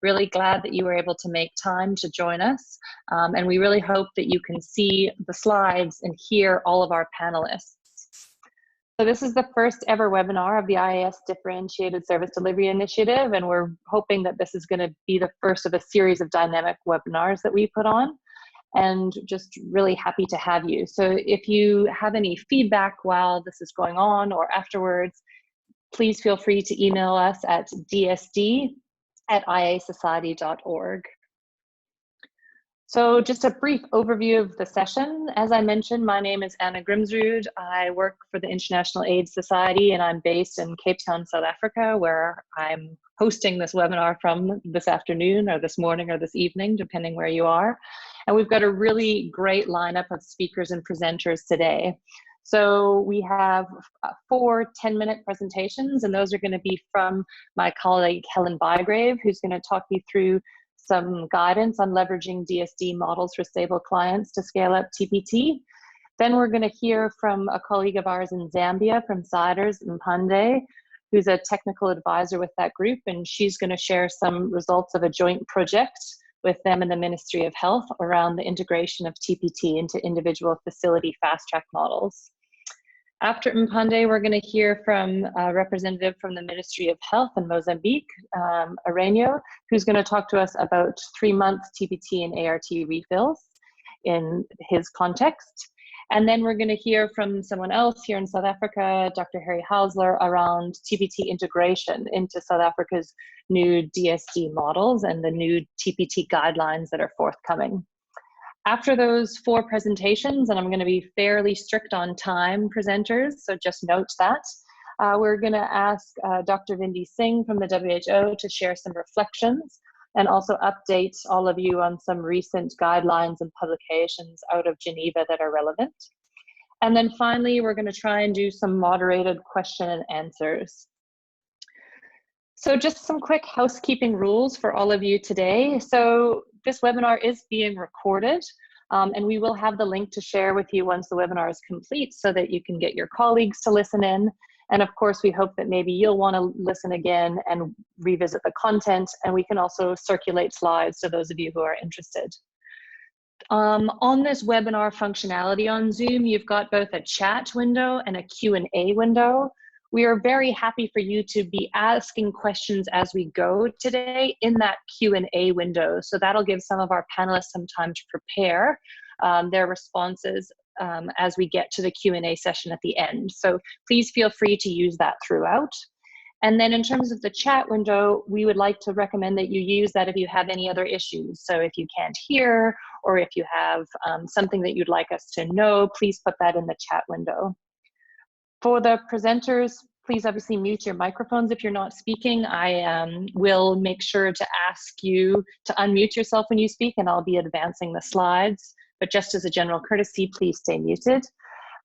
Really glad that you were able to make time to join us. And we really hope that you can see the slides and hear all of our panelists. So this is the first ever webinar of the IAS Differentiated Service Delivery Initiative, and we're hoping that this is going to be the first of a series of dynamic webinars that we put on, and just really happy to have you. So if you have any feedback while this is going on or afterwards, please feel free to email us at dsd@iasociety.org. So just a brief overview of the session. As I mentioned, my name is Anna Grimsrud. I work for the International AIDS Society, and I'm based in Cape Town, South Africa, where I'm hosting this webinar from this afternoon or this morning or this evening, depending where you are. And we've got a really great lineup of speakers and presenters today. So we have 4 10-minute presentations, and those are going to be from my colleague Helen Bygrave, who's going to talk you through some guidance on leveraging DSD models for stable clients to scale up TPT. Then we're going to hear from a colleague of ours in Zambia, from Siders Mpande, who's a technical advisor with that group, and she's going to share some results of a joint project with them and the Ministry of Health around the integration of TPT into individual facility fast-track models. After Mpande, we're going to hear from a representative from the Ministry of Health in Mozambique, Arenio, who's going to talk to us about 3-month TPT and ART refills in his context. And then we're going to hear from someone else here in South Africa, Dr. Harry Hausler, around TPT integration into South Africa's new DSD models and the new TPT guidelines that are forthcoming. After those 4 presentations, and I'm going to be fairly strict on time, presenters, so just note that, we're going to ask Dr. Vindi Singh from the WHO to share some reflections and also update all of you on some recent guidelines and publications out of Geneva that are relevant. And then finally, we're going to try and do some moderated question and answers. So just some quick housekeeping rules for all of you today. So this webinar is being recorded, and we will have the link to share with you once the webinar is complete so that you can get your colleagues to listen in. And of course, we hope that maybe you'll want to listen again and revisit the content, and we can also circulate slides to those of you who are interested. On this webinar functionality on Zoom, you've got both a chat window and a Q&A window. We are very happy for you to be asking questions as we go today in that Q&A window. So that'll give some of our panelists some time to prepare their responses as we get to the Q&A session at the end. So please feel free to use that throughout. And then in terms of the chat window, we would like to recommend that you use that if you have any other issues. So if you can't hear, or if you have something that you'd like us to know, please put that in the chat window. For the presenters, please obviously mute your microphones if you're not speaking. I will make sure to ask you to unmute yourself when you speak, and I'll be advancing the slides. But just as a general courtesy, please stay muted.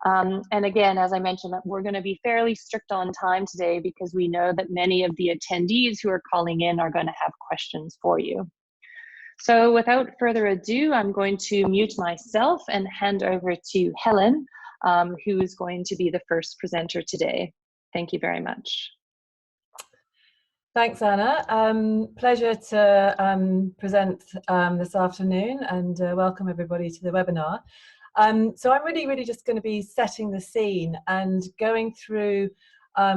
And again, as I mentioned, we're going to be fairly strict on time today because we know that many of the attendees who are calling in are going to have questions for you. So without further ado, I'm going to mute myself and hand over to Helen, who is going to be the first presenter today. Thank you very much. Thanks, Anna. Pleasure to present this afternoon, and welcome everybody to the webinar. So I'm really just going to be setting the scene and going through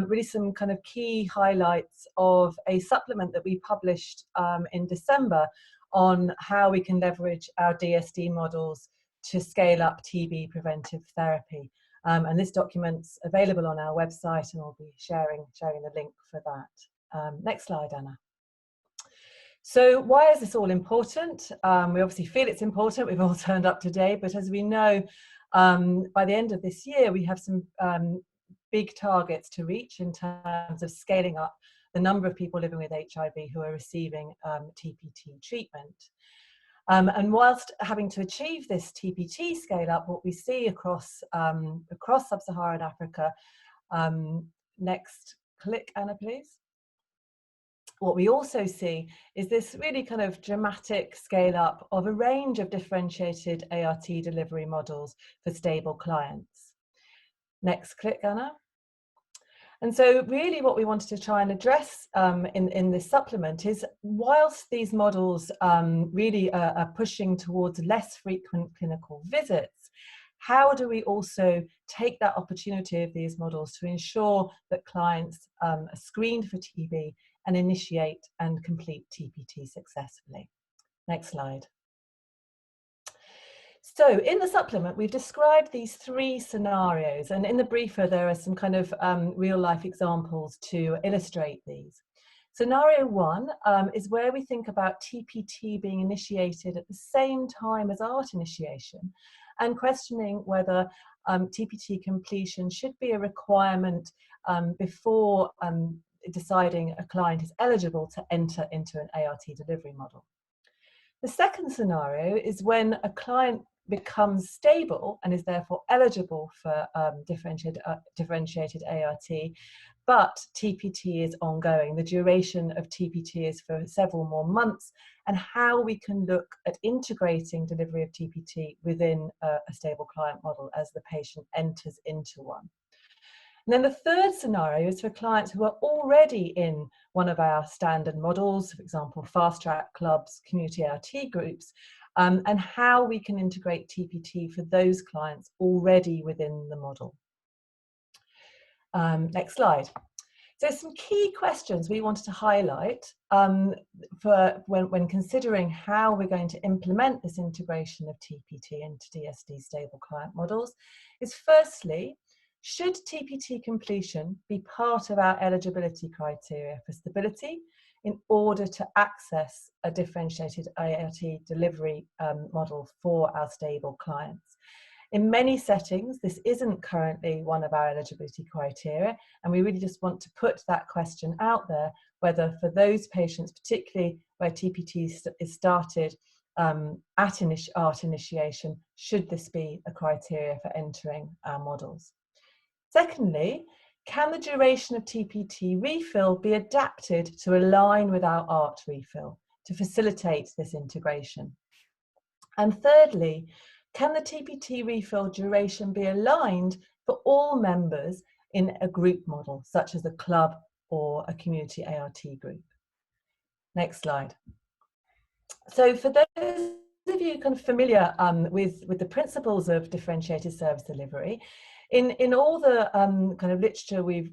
really some kind of key highlights of a supplement that we published in December on how we can leverage our DSD models to scale up TB preventive therapy. And this document's available on our website, and we'll be sharing the link for that. Next slide, Anna. So why is this all important? We obviously feel it's important. We've all turned up today, but as we know, by the end of this year, we have some big targets to reach in terms of scaling up the number of people living with HIV who are receiving TPT treatment. And whilst having to achieve this TPT scale up, what we see across sub-Saharan Africa, next click, Anna, please. What we also see is this really kind of dramatic scale up of a range of differentiated ART delivery models for stable clients. Next click, Anna. And so really what we wanted to try and address in this supplement is, whilst these models really are pushing towards less frequent clinical visits, how do we also take that opportunity of these models to ensure that clients are screened for TB and initiate and complete TPT successfully? Next slide. So in the supplement, we've described these 3 scenarios, and in the briefer there are some kind of real life examples to illustrate these. Scenario 1 is where we think about TPT being initiated at the same time as ART initiation, and questioning whether TPT completion should be a requirement before deciding a client is eligible to enter into an ART delivery model. The second scenario is when a client becomes stable and is therefore eligible for differentiated ART, but TPT is ongoing. The duration of TPT is for several more months, and how we can look at integrating delivery of TPT within a stable client model as the patient enters into one. And then the third scenario is for clients who are already in one of our standard models, for example, fast track clubs, community ART groups, and how we can integrate TPT for those clients already within the model. Next slide. So some key questions we wanted to highlight for when considering how we're going to implement this integration of TPT into DSD stable client models is, firstly, should TPT completion be part of our eligibility criteria for stability in order to access a differentiated ART delivery model for our stable clients? In many settings, this isn't currently one of our eligibility criteria, and we really just want to put that question out there, whether for those patients, particularly where TPT is started at ART initiation, should this be a criteria for entering our models? Secondly, can the duration of TPT refill be adapted to align with our ART refill to facilitate this integration? And thirdly, can the TPT refill duration be aligned for all members in a group model, such as a club or a community ART group? Next slide. So for those of you kind of familiar with the principles of differentiated service delivery, in all the kind of literature we've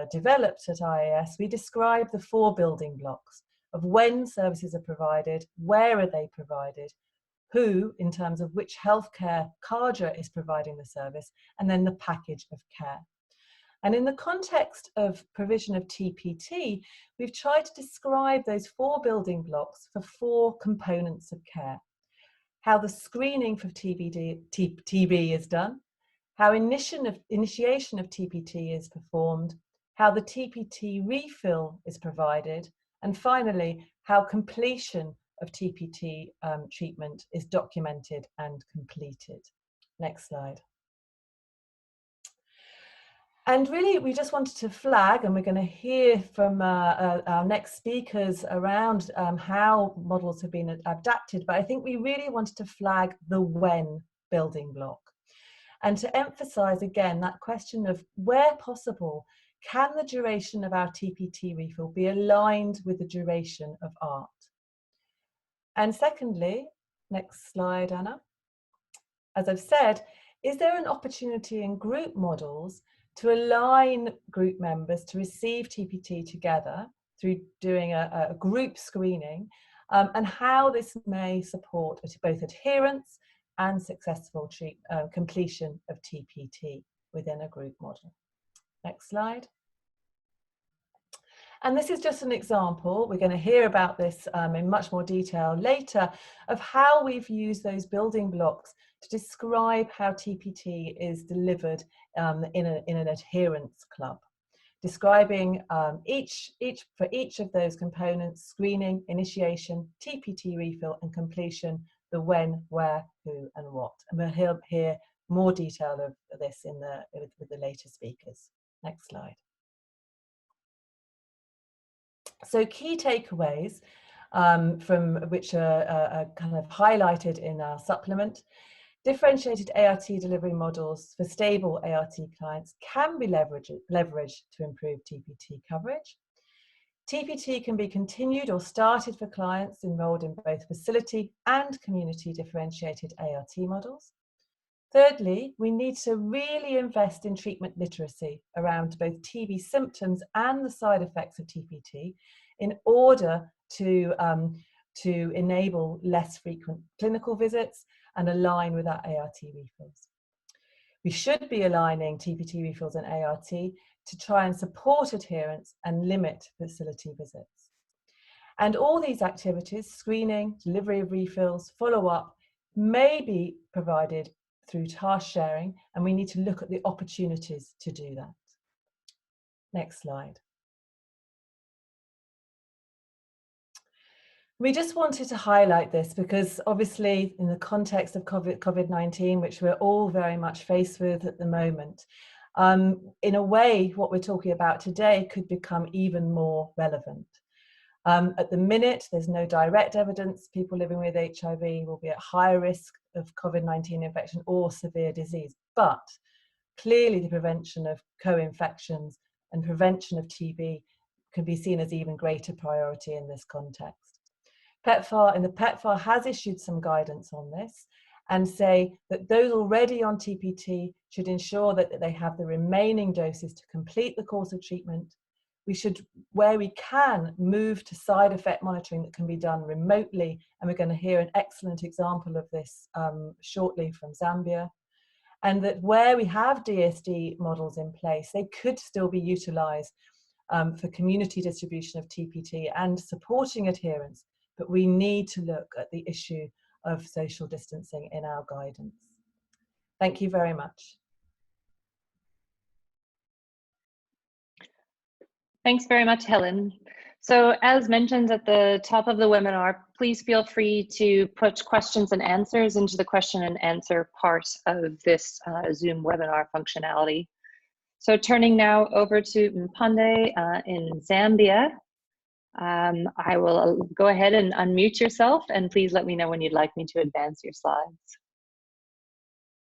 developed at IAS, we describe the 4 building blocks of when services are provided, where are they provided, who, in terms of which healthcare cadre is providing the service, and then the package of care. And in the context of provision of TPT, we've tried to describe those 4 building blocks for 4 components of care: how the screening for TB is done, how initiation of TPT is performed, how the TPT refill is provided, and finally, how completion of TPT treatment is documented and completed. Next slide. And really, we just wanted to flag, and we're going to hear from our next speakers around how models have been adapted, but I think we really wanted to flag the when building block. And to emphasize again that question of, where possible, can the duration of our TPT refill be aligned with the duration of ART? And secondly, next slide, Anna. As I've said, is there an opportunity in group models to align group members to receive TPT together through doing a group screening, and how this may support both adherence and successful completion of TPT within a group model? Next slide. And this is just an example. We're going to hear about this in much more detail later, of how we've used those building blocks to describe how TPT is delivered in an adherence club, describing for each of those components: screening, initiation, TPT refill, and completion, the when, where, who, and what. And we'll hear more detail of this with the later speakers. Next slide. So key takeaways from which are kind of highlighted in our supplement Differentiated ART delivery models for stable ART clients can be leveraged to improve TPT coverage. TPT can be continued or started for clients enrolled in both facility and community differentiated ART models. Thirdly, we need to really invest in treatment literacy around both TB symptoms and the side effects of TPT in order to enable less frequent clinical visits and align with our ART refills. We should be aligning TPT refills and ART to try and support adherence and limit facility visits. And all these activities, screening, delivery of refills, follow-up, may be provided through task sharing, and we need to look at the opportunities to do that. Next slide. We just wanted to highlight this because obviously in the context of COVID-19, which we're all very much faced with at the moment, in a way, what we're talking about today could become even more relevant. At the minute, there's no direct evidence people living with HIV will be at higher risk of COVID-19 infection or severe disease, but clearly the prevention of co-infections and prevention of TB can be seen as even greater priority in this context. PEPFAR has issued some guidance on this and say that those already on TPT should ensure that they have the remaining doses to complete the course of treatment. We should, where we can, move to side effect monitoring that can be done remotely, and we're going to hear an excellent example of this shortly from Zambia. And that where we have DSD models in place, they could still be utilised for community distribution of TPT and supporting adherence, but we need to look at the issue of social distancing in our guidance. Thank you very much. Thanks very much, Helen. So as mentioned at the top of the webinar, please feel free to put questions and answers into the question and answer part of this Zoom webinar functionality. So turning now over to Mpande in Zambia. I will go ahead and unmute yourself, and please let me know when you'd like me to advance your slides.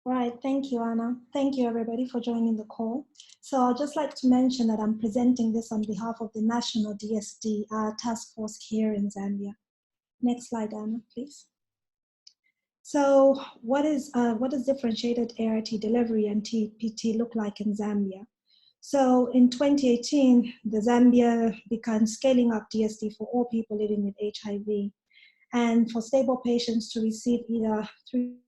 Right, thank you, Anna. Thank you, everybody, for joining the call. So I'd just like to mention that I'm presenting this on behalf of the National DSD Task Force here in Zambia. Next slide, Anna, please. So what does differentiated ART delivery and TPT look like in Zambia? So in 2018, the Zambia began scaling up DSD for all people living with HIV, and for stable patients to receive either 3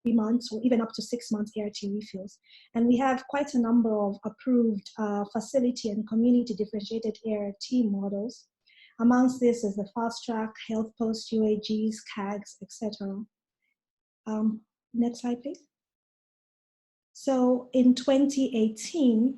months or even up to 6 months ART refills. And we have quite a number of approved facility and community differentiated ART models. Amongst this is the Fast Track, Health Post, UAGs, CAGs, etc. Next slide, please. So in 2018,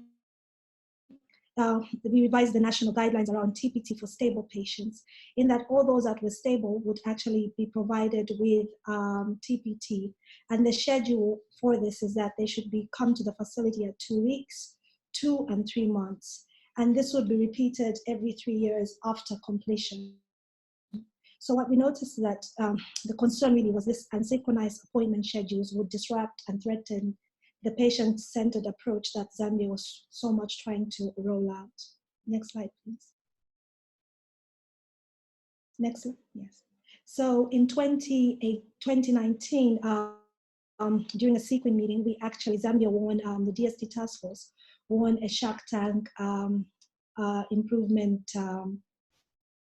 we revised the national guidelines around TPT for stable patients, in that all those that were stable would actually be provided with TPT. And the schedule for this is that they should come to the facility at 2 weeks, 2 and 3 months. And this would be repeated every 3 years after completion. So what we noticed is that the concern really was this unsynchronized appointment schedules would disrupt and threaten the patient-centered approach that Zambia was so much trying to roll out. Next slide, please. Next slide, yes. So in 2019, during a sequence meeting, Zambia won, the DSD task force won a Shark Tank improvement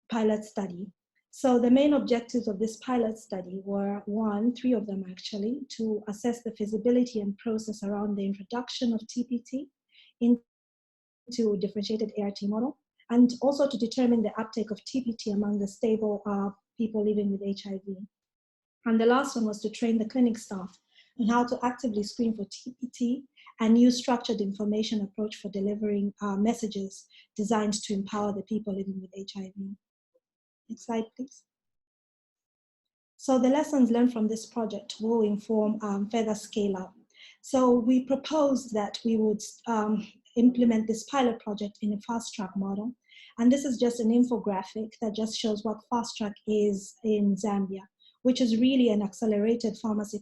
pilot study. So the main objectives of this pilot study were, 3 of them actually, to assess the feasibility and process around the introduction of TPT into differentiated ART model, and also to determine the uptake of TPT among the stable people living with HIV. And the last one was to train the clinic staff on how to actively screen for TPT and use structured information approach for delivering messages designed to empower the people living with HIV. Next slide, please. So the lessons learned from this project will inform further scale up. So we proposed that we would implement this pilot project in a fast track model. And this is just an infographic that just shows what fast track is in Zambia, which is really an accelerated pharmacy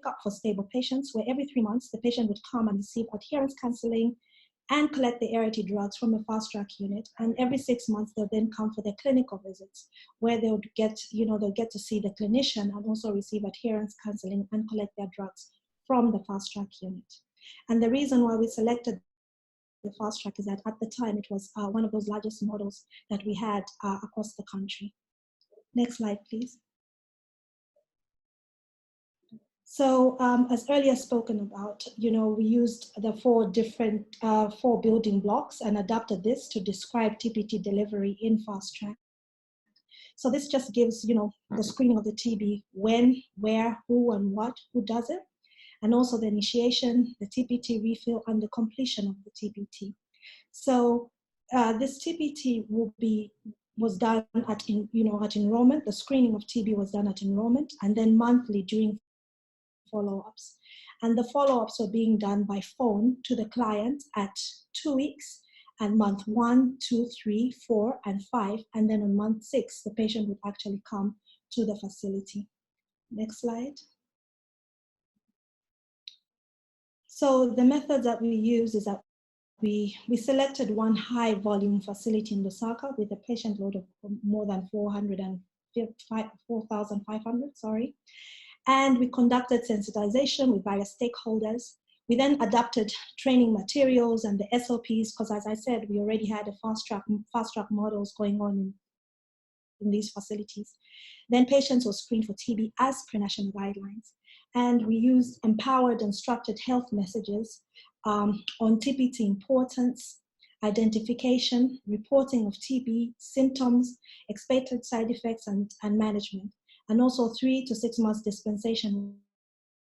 up for stable patients, where every 3 months the patient would come and receive adherence counseling and collect the ART drugs from a fast track unit. And every 6 months they'll then come for their clinical visits, where they'll get, they'll get to see the clinician and also receive adherence counseling and collect their drugs from the fast track unit. And the reason why we selected the fast track is that at the time it was one of those largest models that we had across the country. Next slide, please. So as earlier spoken about, we used the 4 different 4 building blocks and adapted this to describe TPT delivery in fast track. So this just gives, the screening of the TB, when, where, who, and what, who does it, and also the initiation, the TPT refill, and the completion of the TPT. So this TPT was done at enrollment. The screening of TB was done at enrollment, and then monthly during follow-ups. And the follow-ups were being done by phone to the client at 2 weeks, and month 1, 2, 3, 4, and 5. And then on month 6, the patient would actually come to the facility. Next slide. So the methods that we use is that we selected one high volume facility in Lusaka with a patient load of more than 4,500, sorry. And we conducted sensitization with various stakeholders. We then adapted training materials and the SOPs, because as I said, we already had a fast track models going on in these facilities. Then patients were screened for TB as per national guidelines. And we used empowered and structured health messages on TPT importance, identification, reporting of TB, symptoms, expected side effects, and management. And also 3 to 6 months dispensation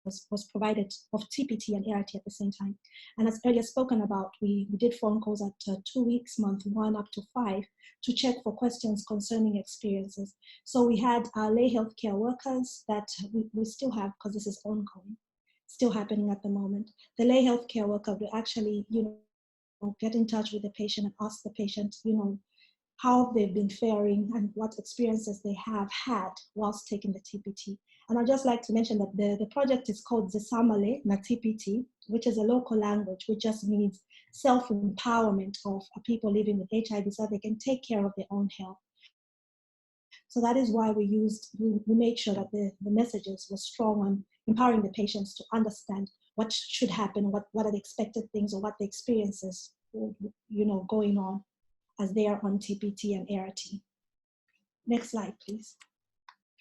was provided of TPT and ART at the same time. And as earlier spoken about, we did phone calls at 2 weeks, month 1 up to 5, to check for questions concerning experiences. So we had lay healthcare workers that we still have, because this is ongoing, still happening at the moment. The lay healthcare worker would actually, get in touch with the patient and ask the patient, how they've been faring and what experiences they have had whilst taking the TPT. And I'd just like to mention that the project is called Zesamale na TPT, which is a local language, which just means self-empowerment of people living with HIV so they can take care of their own health. So that is why we made sure that the messages were strong on empowering the patients to understand what should happen, what are the expected things, or what the experiences, going on as they are on TPT and ART. Next slide, please.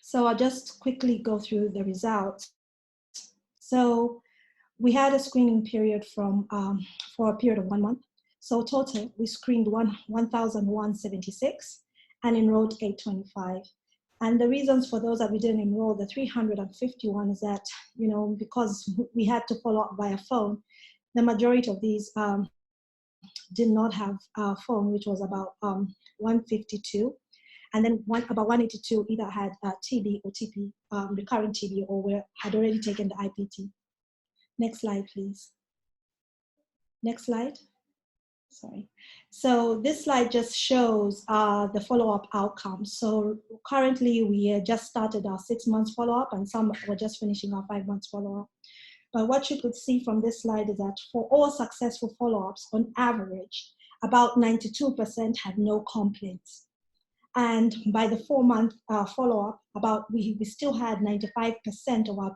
So I'll just quickly go through the results. So we had a screening period for a period of 1 month. So total, we screened 1,176 and enrolled 825. And the reasons for those that we didn't enroll, the 351, is that, because we had to follow up via phone, the majority of these did not have a phone, which was about 152. And then about 182 either had TB or TP, recurrent TB, or had already taken the IPT. Next slide, please. Next slide. Sorry. So this slide just shows the follow-up outcomes. So currently we just started our 6 months follow-up, and some were just finishing our 5 months follow-up. But what you could see from this slide is that for all successful follow-ups, on average, about 92% had no complaints. And by the 4-month follow-up, we still had 95% of our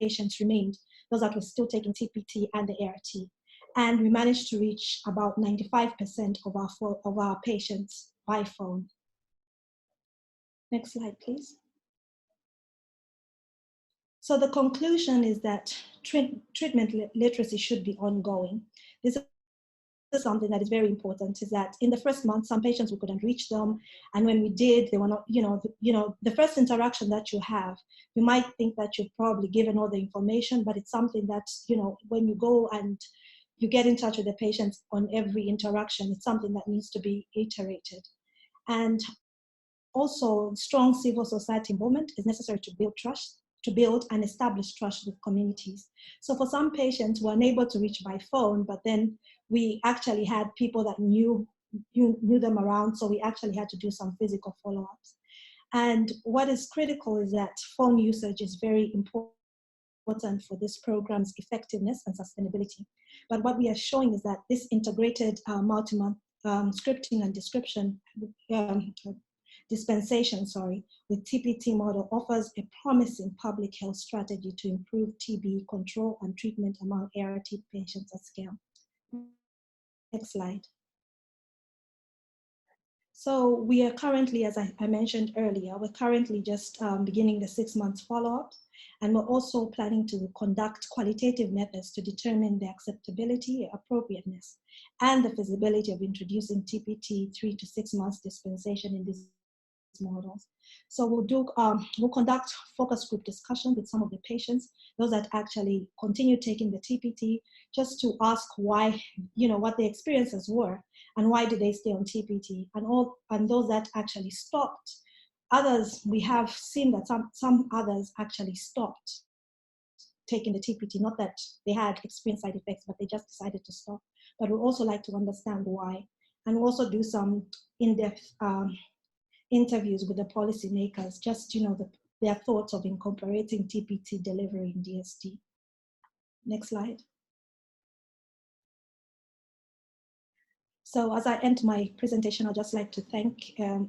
patients remained, those that were still taking TPT and the ART. And we managed to reach about 95% of our patients by phone. Next slide, please. So the conclusion is that treatment literacy should be ongoing. This is something that is very important, is that in the first month, some patients, we couldn't reach them. And when we did, they were not, the first interaction that you have, you might think that you've probably given all the information, but it's something that, when you go and you get in touch with the patients on every interaction, it's something that needs to be iterated. And also, strong civil society involvement is necessary to build trust, to build and establish trust with communities. So for some patients, we're unable to reach by phone, but then we actually had people that knew them around, so we actually had to do some physical follow-ups. And what is critical is that phone usage is very important important for this program's effectiveness and sustainability. But what we are showing is that this integrated multi-month scripting and dispensation, with TPT model offers a promising public health strategy to improve TB control and treatment among ART patients at scale. Next slide. So we are currently, as I mentioned earlier, we're currently just beginning the 6 months follow-up, and we're also planning to conduct qualitative methods to determine the acceptability, appropriateness, and the feasibility of introducing TPT 3 to 6 months dispensation in these models. So we'll conduct focus group discussions with some of the patients, those that actually continue taking the TPT, just to ask why, what the experiences were and why did they stay on TPT, and those that actually stopped. Others, we have seen that some others actually stopped taking the TPT, not that they had experienced side effects, but they just decided to stop. But we'd also like to understand why, and we'll also do some in-depth interviews with the policymakers, just their thoughts of incorporating TPT delivery in DSD. Next slide. So as I end my presentation, I'd just like to thank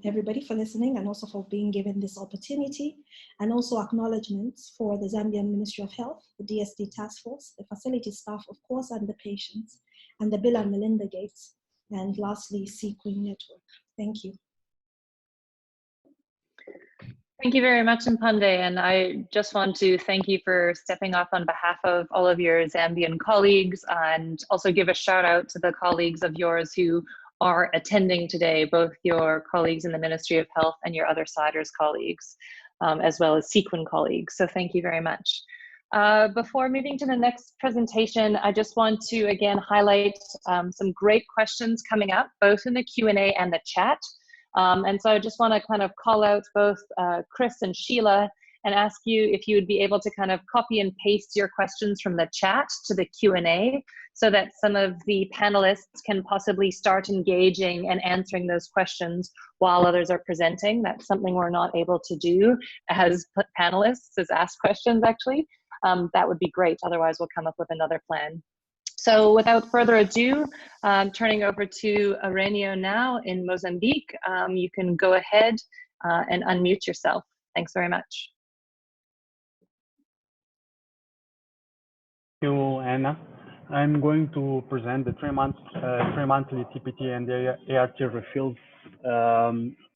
everybody for listening and also for being given this opportunity, and also acknowledgements for the Zambian Ministry of Health, the DSD task force, the facility staff, of course, and the patients, and the Bill and Melinda Gates, and lastly, Sequin Network. Thank you. Thank you very much, Mpande, and I just want to thank you for stepping up on behalf of all of your Zambian colleagues, and also give a shout out to the colleagues of yours who are attending today, both your colleagues in the Ministry of Health and your other CIDRS colleagues, as well as Sequin colleagues. So thank you very much. Before moving to the next presentation, I just want to again highlight some great questions coming up, both in the Q&A and the chat. And so I just want to kind of call out both Chris and Sheila and ask you if you would be able to kind of copy and paste your questions from the chat to the Q&A, so that some of the panelists can possibly start engaging and answering those questions while others are presenting. That's something we're not able to do as panelists, is ask questions actually. That would be great, otherwise we'll come up with another plan. So without further ado, turning over to Aurelio now in Mozambique. You can go ahead and unmute yourself. Thanks very much. Thank you, Anna. I'm going to present the three-monthly TPT and the ART refills,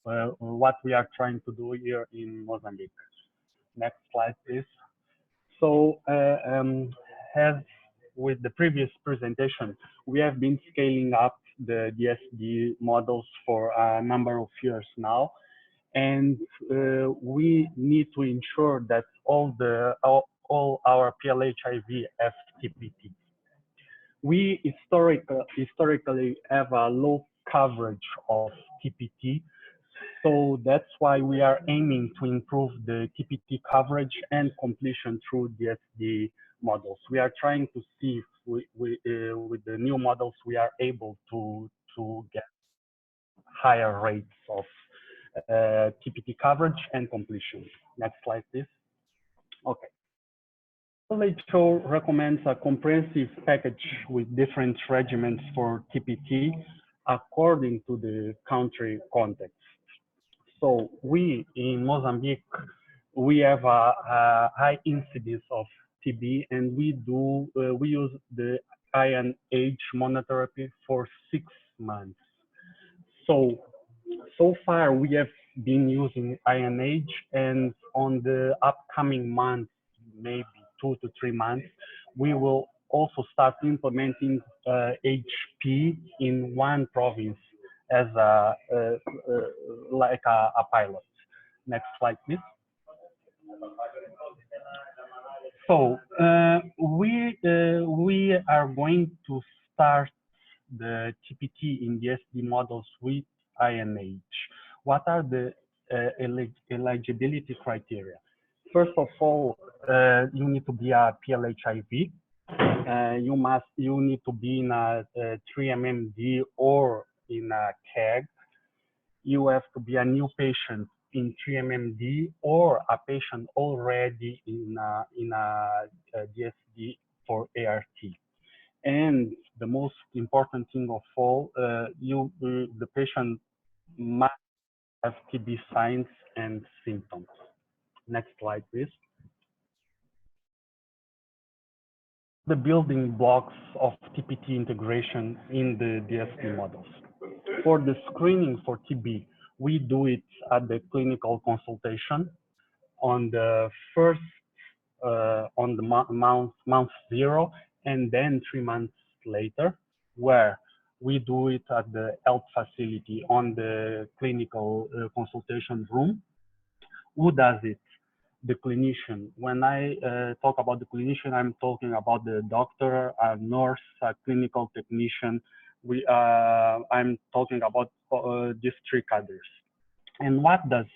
what we are trying to do here in Mozambique. Next slide, please. So, as with the previous presentation, we have been scaling up the DSD models for a number of years now, and we need to ensure that all our PLHIV have TPT. We historically have a low coverage of TPT, so that's why we are aiming to improve the TPT coverage and completion through DSD models. We are trying to see if with the new models we are able to get higher rates of TPT coverage and completion. Next slide, please. Okay. WHO recommends a comprehensive package with different regimens for TPT according to the country context. So we in Mozambique, we have a high incidence of TB, and we use the INH monotherapy for 6 months. So far we have been using INH, and on the upcoming months, maybe 2 to 3 months, we will also start implementing HP in one province as like a pilot. Next slide, please. So we are going to start the TPT in DSD models with INH. What are the eligibility criteria? First of all, you need to be a PLHIV. You need to be in a 3MMD or in a CAG. You have to be a new patient in 3MMD or a patient already in a DSD for ART. And the most important thing of all, the patient must have TB signs and symptoms. Next slide, please. The building blocks of TPT integration in the DSD models. For the screening for TB, we do it at the clinical consultation on the first, on the month 0, and then 3 months later, where we do it at the health facility on the clinical consultation room. Who does it? The clinician. When I talk about the clinician, I'm talking about the doctor, a nurse, a clinical technician. I'm talking about these 3 cadres. And what does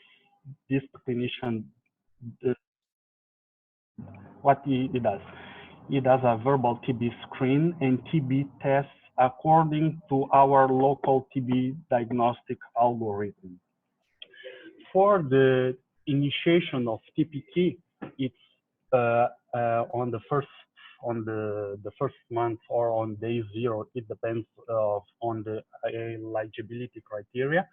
this clinician do? What he does? He does a verbal TB screen and TB tests according to our local TB diagnostic algorithm. For the initiation of TPT, it's on the first month or on day 0. It depends on the eligibility criteria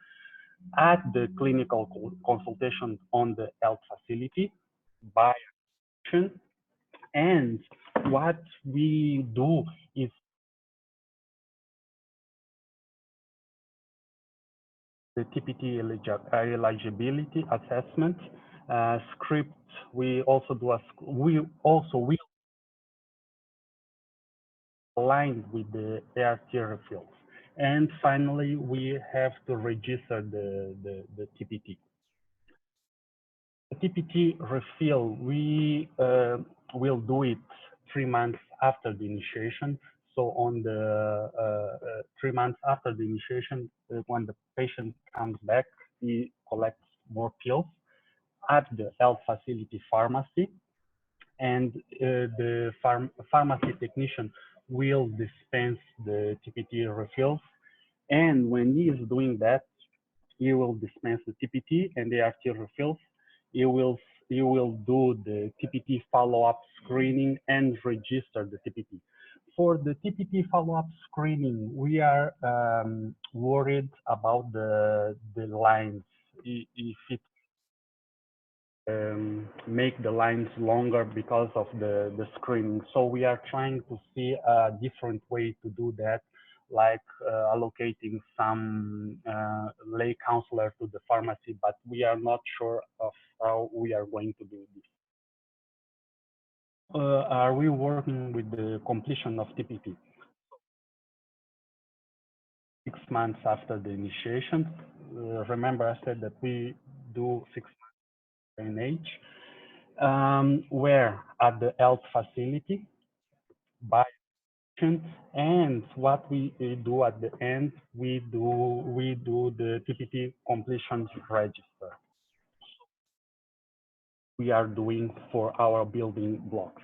at the clinical consultation on the health facility by action. And what we do is the TPT eligibility assessment script. We also do we aligned with the ART refills. And finally, we have to register the TPT. The TPT refill, we will do it 3 months after the initiation. So on the 3 months after the initiation, when the patient comes back, he collects more pills at the health facility pharmacy, and the pharmacy technician will dispense the TPT refills. And when he is doing that, he will dispense the TPT and the ART refills. He will do the TPT follow-up screening and register the TPT. For the TPT follow-up screening, we are worried about the lines. If it make the lines longer because of the screening. So we are trying to see a different way to do that, like allocating some lay counselor to the pharmacy, but we are not sure of how we are going to do this. Are we working with the completion of TPT? 6 months after the initiation. Remember I said that we do 6 months in age. Where at the health facility by action, and what we do at the end, we do the TPT completion register. We are doing for our building blocks.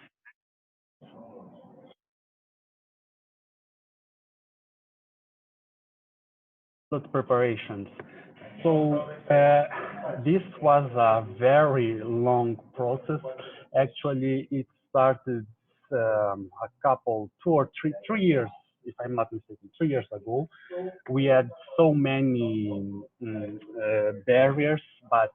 Preparations. So this was a very long process. Actually, it started a couple, 2 or 3 years, if I'm not mistaken, 3 years ago. We had so many barriers, but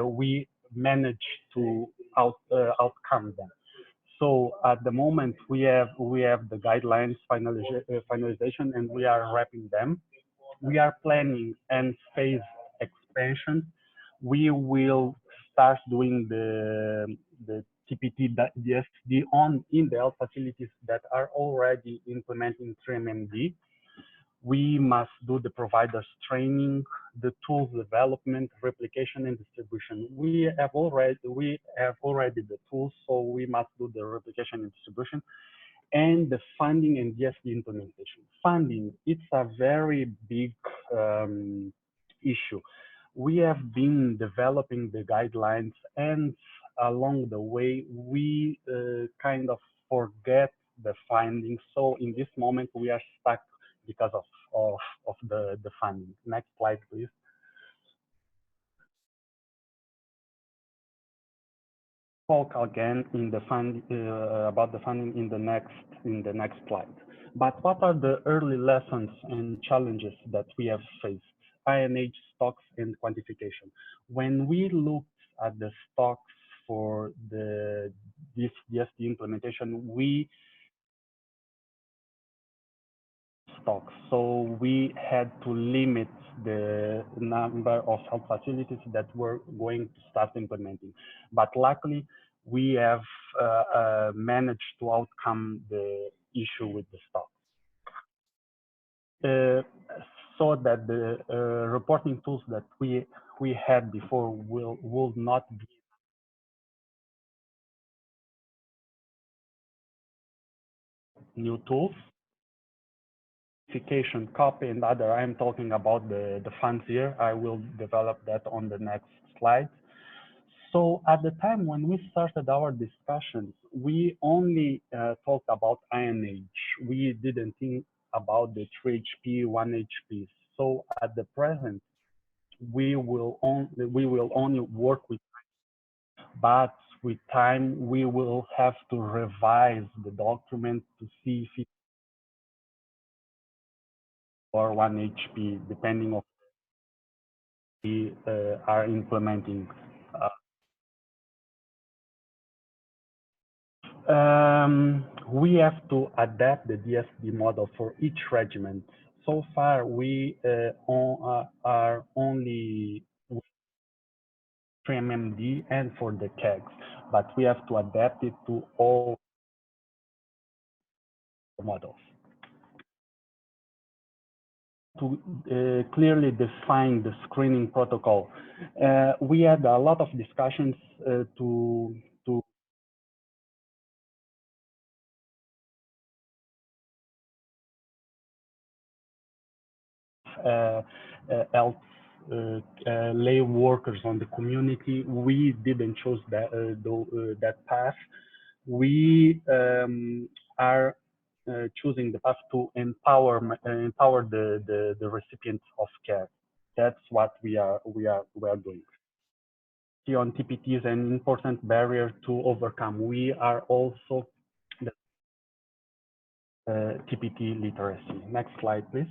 we managed to outcome them. So at the moment we have the guidelines finalization, and we are wrapping them. We are planning and phase expansion. We will start doing the TPT DSD in the health facilities that are already implementing 3MMD. We must do the providers training, the tools development, replication, and distribution. We have already the tools, so we must do the replication and distribution, and the funding and DSD implementation. Funding, it's a very big issue. We have been developing the guidelines, and along the way, we kind of forget the findings. So in this moment, we are stuck because of the funding. Next slide, please. talk again in the fund about the funding in the next slide. But what are the early lessons and challenges that we have faced? INH stocks and quantification. When we looked at the stocks for this DSD implementation, we stocks. So we had to limit the number of health facilities that were going to start implementing. But luckily, we have managed to outcome the issue with the stock. So that the reporting tools that we had before will not be new tools. Copy and other. I'm talking about the funds here. I will develop that on the next slide. So at the time when we started our discussions, we only talked about INH. We didn't think about the 3HP, 1HP. So at the present, we will only work with, but with time we will have to revise the document to see if it or 1HP, depending on we are implementing. We have to adapt the DSD model for each regiment. So far, we are only 3MMD and for the kegs, but we have to adapt it to all models. To clearly define the screening protocol, we had a lot of discussions to health lay workers on the community. We didn't choose that path. We are choosing the path to empower the recipients of care. That's what we are doing. On TPT is an important barrier to overcome. We are also the TPT literacy. Next slide, please.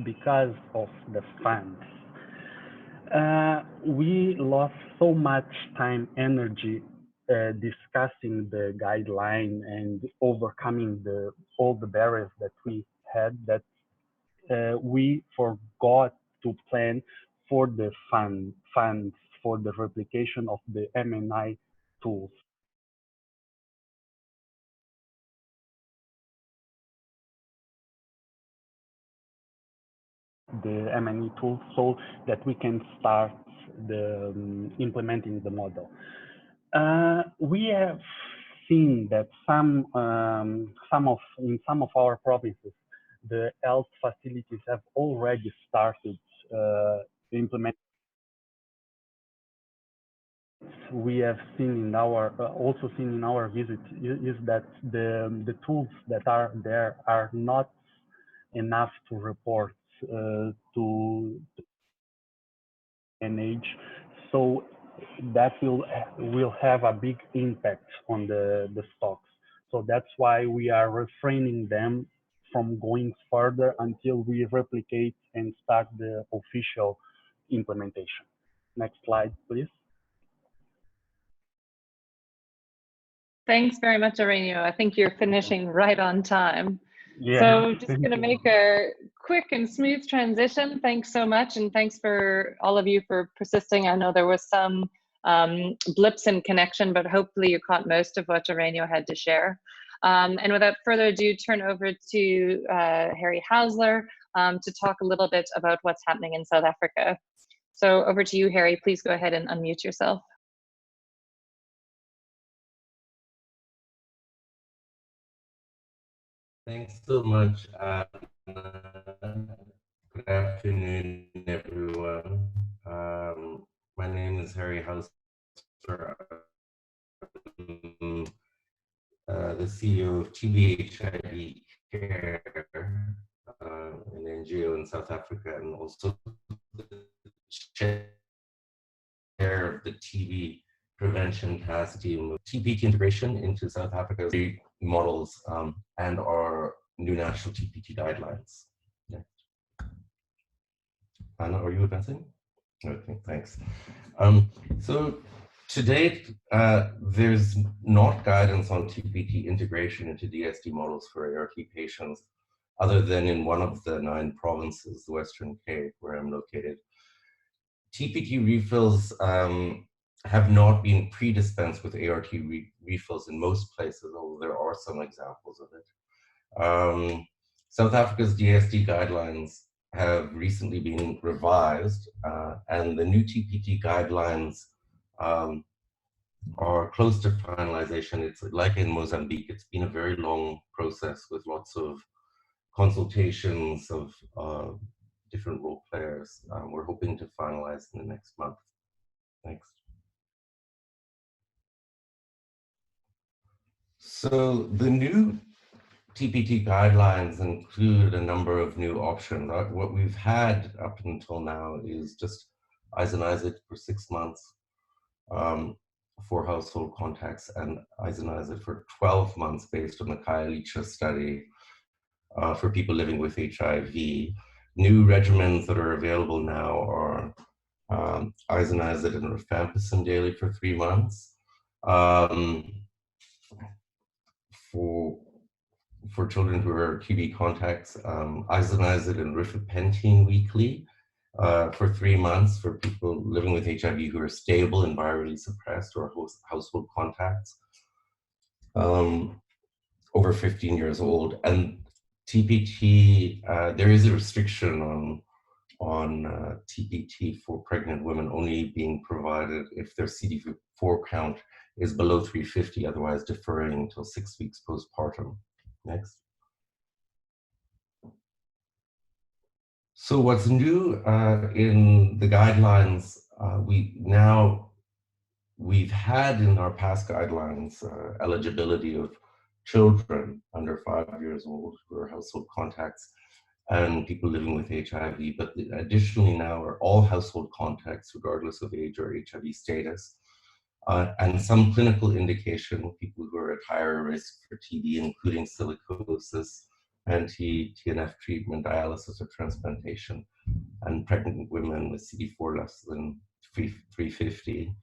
Because of the funds. We lost so much time, energy discussing the guideline and overcoming all the barriers that we had that we forgot to plan for the funds for the replication of the MNI tools. The MNE tool so that we can start implementing the model. We have seen that in some of our provinces, the health facilities have already started implementing. We have seen in our also seen in our visit is that the tools that are there are not enough to report to NH, so that will have a big impact on the stocks. So that's why we are refraining them from going further until we replicate and start the official implementation. Next slide, please. Thanks very much, Aurelio. I think you're finishing right on time. Yeah. So just going to make a quick and smooth transition. Thanks so much. And thanks for all of you for persisting. I know there was some blips in connection, but hopefully you caught most of what Aurelio had to share. And without further ado, turn over to Harry Hausler to talk a little bit about what's happening in South Africa. So over to you, Harry. Please go ahead and unmute yourself. Thanks so much. Good afternoon, everyone. My name is Harry Housekeeping, the CEO of TB Care, an NGO in South Africa, and also the chair of the TB prevention task team of TPT integration into South Africa's models and our new national TPT guidelines. Next. Anna, are you advancing? Okay, thanks. So to date, there's not guidance on TPT integration into DSD models for ART patients, other than in one of the 9 provinces, the Western Cape, where I'm located. TPT refills have not been pre-dispensed with ART refills in most places, although there are some examples of it. South Africa's DSD guidelines have recently been revised, and the new TPT guidelines are close to finalization. It's like in Mozambique, it's been a very long process with lots of consultations of different role players. We're hoping to finalize in the next month. Next. So the new TPT guidelines include a number of new options. What we've had up until now is just isoniazid for 6 months for household contacts, and isoniazid for 12 months based on the Kaya study for people living with HIV. New regimens that are available now are isoniazid and rifampicin daily for 3 months. For children who are TB contacts, isoniazid and rifapentine weekly for 3 months for people living with HIV who are stable and virally suppressed or household contacts over 15 years old. And TPT, there is a restriction on TPT for pregnant women only being provided if their CD4 count is below 350, otherwise deferring until 6 weeks postpartum. Next. So what's new in the guidelines, we've had in our past guidelines eligibility of children under 5 years old who are household contacts and people living with HIV, but additionally now are all household contacts regardless of age or HIV status. And some clinical indication, people who are at higher risk for TB, including silicosis, anti-TNF treatment, dialysis or transplantation, and pregnant women with CD4 less than 350.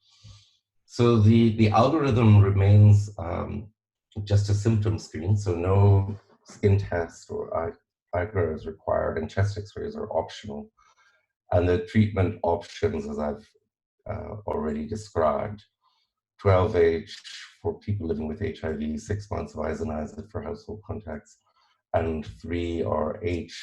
So the algorithm remains just a symptom screen, so no skin test or IGRA is required, and chest x-rays are optional. And the treatment options, as I've already described, 12H for people living with HIV, 6 months of isoniazid for household contacts, and 3 or H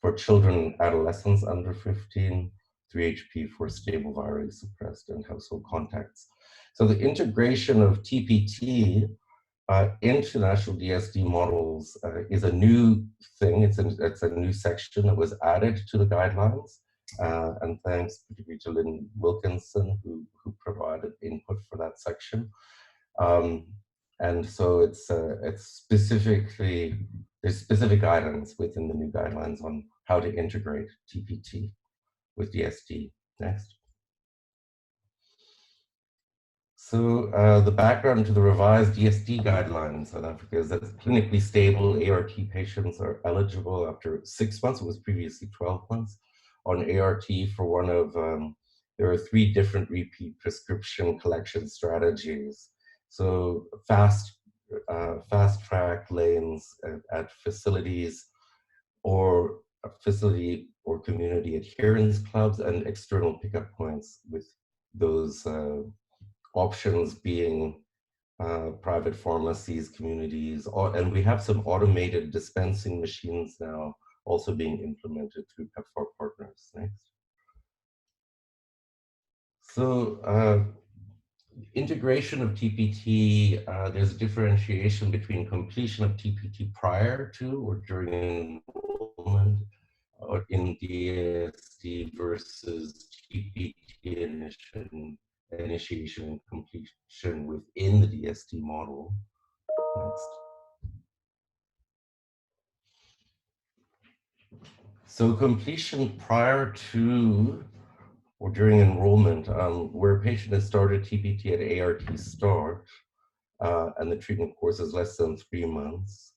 for children, adolescents under 15, 3HP for stable virally suppressed and household contacts. So the integration of TPT into national DSD models is a new thing. It's a new section that was added to the guidelines. And thanks particularly to Lynn Wilkinson, who provided input for that section. And so it's specifically, there's specific guidance within the new guidelines on how to integrate TPT with DSD. Next. So the background to the revised DSD guidelines in South Africa is that clinically stable ART patients are eligible after 6 months. It was previously 12 months on ART for one of, there are 3 different repeat prescription collection strategies. So fast track lanes at facilities or facility or community adherence clubs, and external pickup points, with those options being private pharmacies, communities, and we have some automated dispensing machines now also being implemented through PEPFAR partners. Next. So integration of TPT, there's a differentiation between completion of TPT prior to or during enrollment or in DSD versus TPT initiation and completion within the DSD model. Next. So completion prior to or during enrollment, where a patient has started TPT at ART start, and the treatment course is less than 3 months,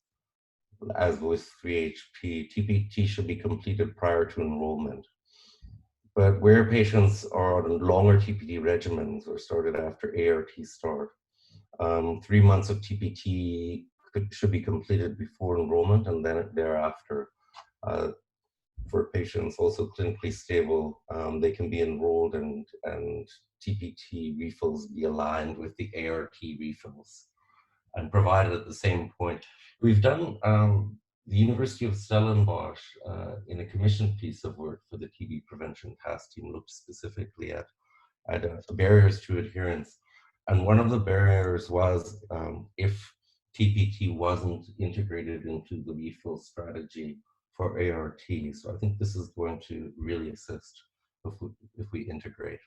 as with 3HP, TPT should be completed prior to enrollment. But where patients are on longer TPT regimens or started after ART start, 3 months of TPT should be completed before enrollment, and then thereafter, for patients also clinically stable, they can be enrolled and TPT refills be aligned with the ART refills and provided at the same point. We've done the University of Stellenbosch in a commissioned piece of work for the TB prevention task team looked specifically at barriers to adherence. And one of the barriers was if TPT wasn't integrated into the refill strategy for ART. So I think this is going to really assist if we integrate.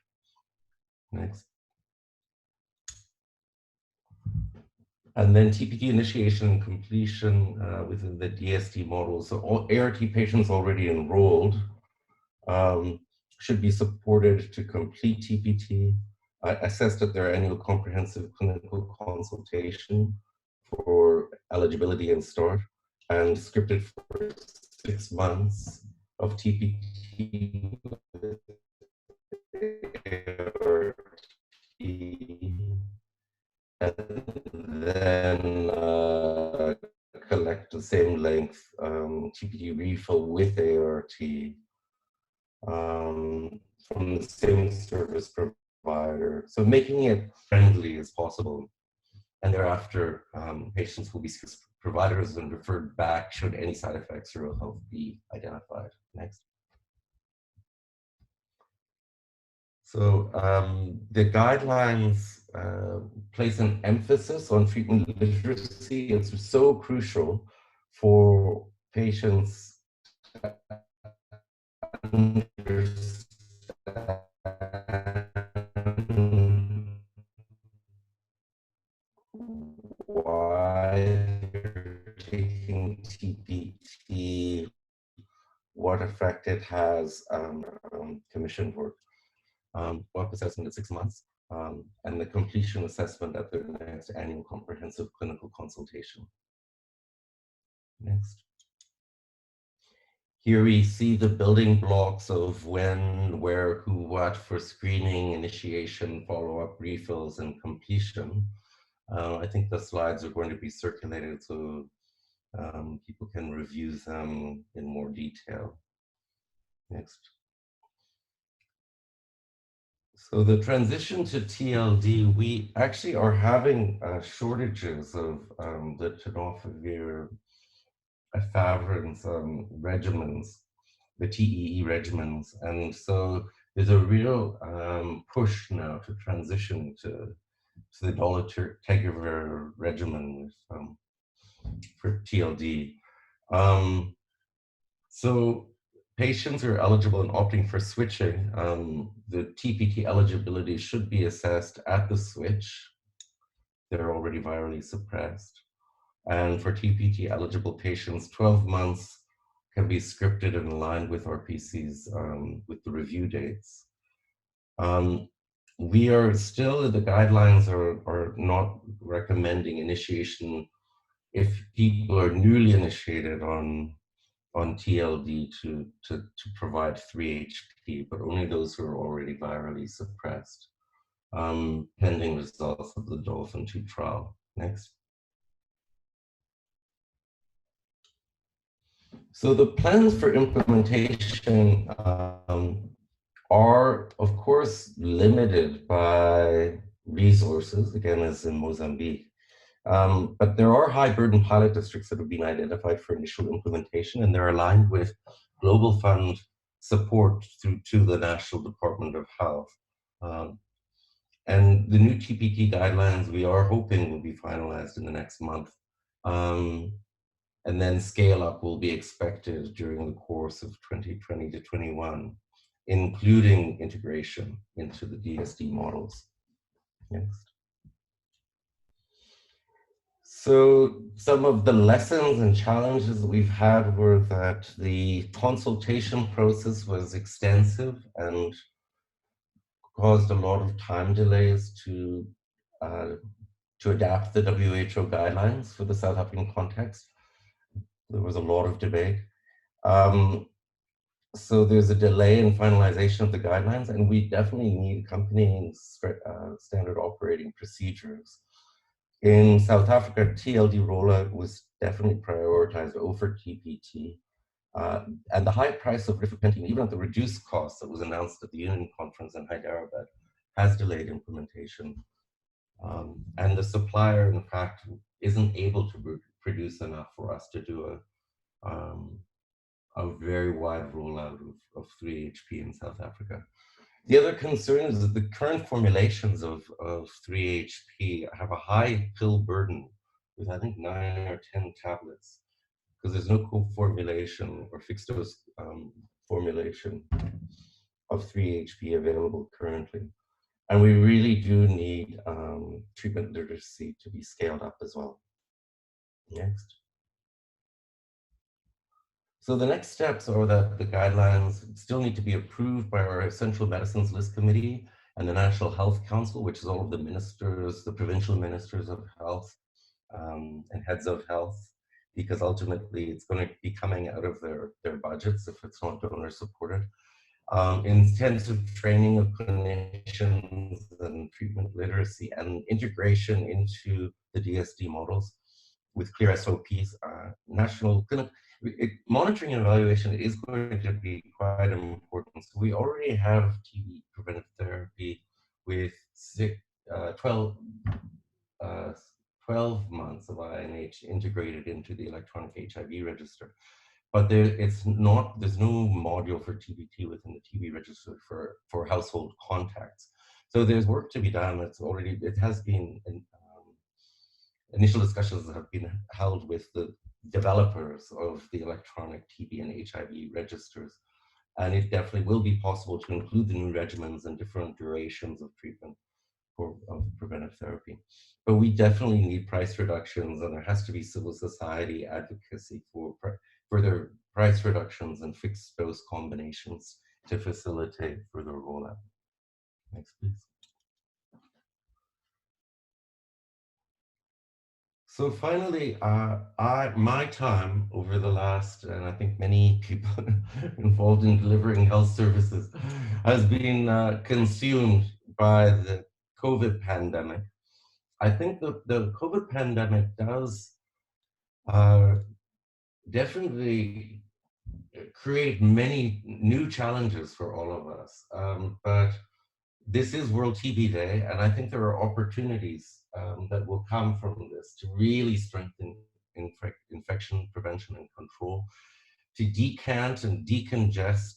Next. And then TPT initiation and completion within the DSD model. So all ART patients already enrolled should be supported to complete TPT, assessed at their annual comprehensive clinical consultation for eligibility and start, and scripted for 6 months of TPT with ART, and then collect the same length TPT refill with ART from the same service provider. So making it friendly as possible. And thereafter, patients will be providers and referred back should any side effects or ill health be identified. Next. So the guidelines place an emphasis on treatment literacy. It's so crucial for patients to understand why they're taking TPT, what effect it has, commissioned work. WAP assessment at 6 months, and the completion assessment at the next annual comprehensive clinical consultation. Next. Here we see the building blocks of when, where, who, what for screening, initiation, follow-up, refills, and completion. I think the slides are going to be circulated so people can review them in more detail. Next. So the transition to TLD, we actually are having shortages of the tenofovir efavirenz regimens, the TEE regimens. And so there's a real push now to transition to the dolutegravir regimen with, for TLD. So patients who are eligible and opting for switching, the TPT eligibility should be assessed at the switch. They're already virally suppressed. And for TPT eligible patients, 12 months can be scripted and aligned with RPCs with the review dates. We are still, the guidelines are not recommending initiation if people are newly initiated on TLD to provide 3HP, but only those who are already virally suppressed, pending results of the Dolphin 2 trial. Next. So the plans for implementation are, of course, limited by resources, again, as in Mozambique. But there are high burden pilot districts that have been identified for initial implementation, and they're aligned with Global Fund support to the National Department of Health. And the new TPT guidelines we are hoping will be finalized in the next month. And then scale up will be expected during the course of 2020 to 21, including integration into the DSD models. Next. So some of the lessons and challenges we've had were that the consultation process was extensive and caused a lot of time delays to adapt the WHO guidelines for the South African context. There was a lot of debate. So there's a delay in finalization of the guidelines, and we definitely need accompanying standard operating procedures. In South Africa, TLD rollout was definitely prioritized over TPT. And the high price of rifapentine, even at the reduced cost that was announced at the Union Conference in Hyderabad, has delayed implementation. And the supplier, in fact, isn't able to produce enough for us to do a very wide rollout of 3HP in South Africa. The other concern is that the current formulations of 3HP have a high pill burden with, I think, 9 or 10 tablets, because there's no co-formulation or fixed dose formulation of 3HP available currently. And we really do need treatment literacy to be scaled up as well. Next. So the next steps are that the guidelines still need to be approved by our Essential Medicines List Committee and the National Health Council, which is all of the ministers, the provincial ministers of health and heads of health, because ultimately it's going to be coming out of their budgets if it's not donor supported. Intensive training of clinicians and treatment literacy and integration into the DSD models with clear SOPs, national clinical monitoring and evaluation is going to be quite important. So we already have TB preventive therapy with 12 months of INH integrated into the electronic HIV register. But there's no module for TPT within the TB register for household contacts. So there's work to be done. It has been, initial discussions have been held with the developers of the electronic TB and HIV registers. And it definitely will be possible to include the new regimens and different durations of treatment of preventive therapy. But we definitely need price reductions, and there has to be civil society advocacy for further price reductions and fixed dose combinations to facilitate further rollout. Next, please. So finally, my time over the last, and I think many people involved in delivering health services, has been consumed by the COVID pandemic. I think that the COVID pandemic does definitely create many new challenges for all of us. But this is World TB Day, and I think there are opportunities that will come from this to really strengthen infection prevention and control, to decant and decongest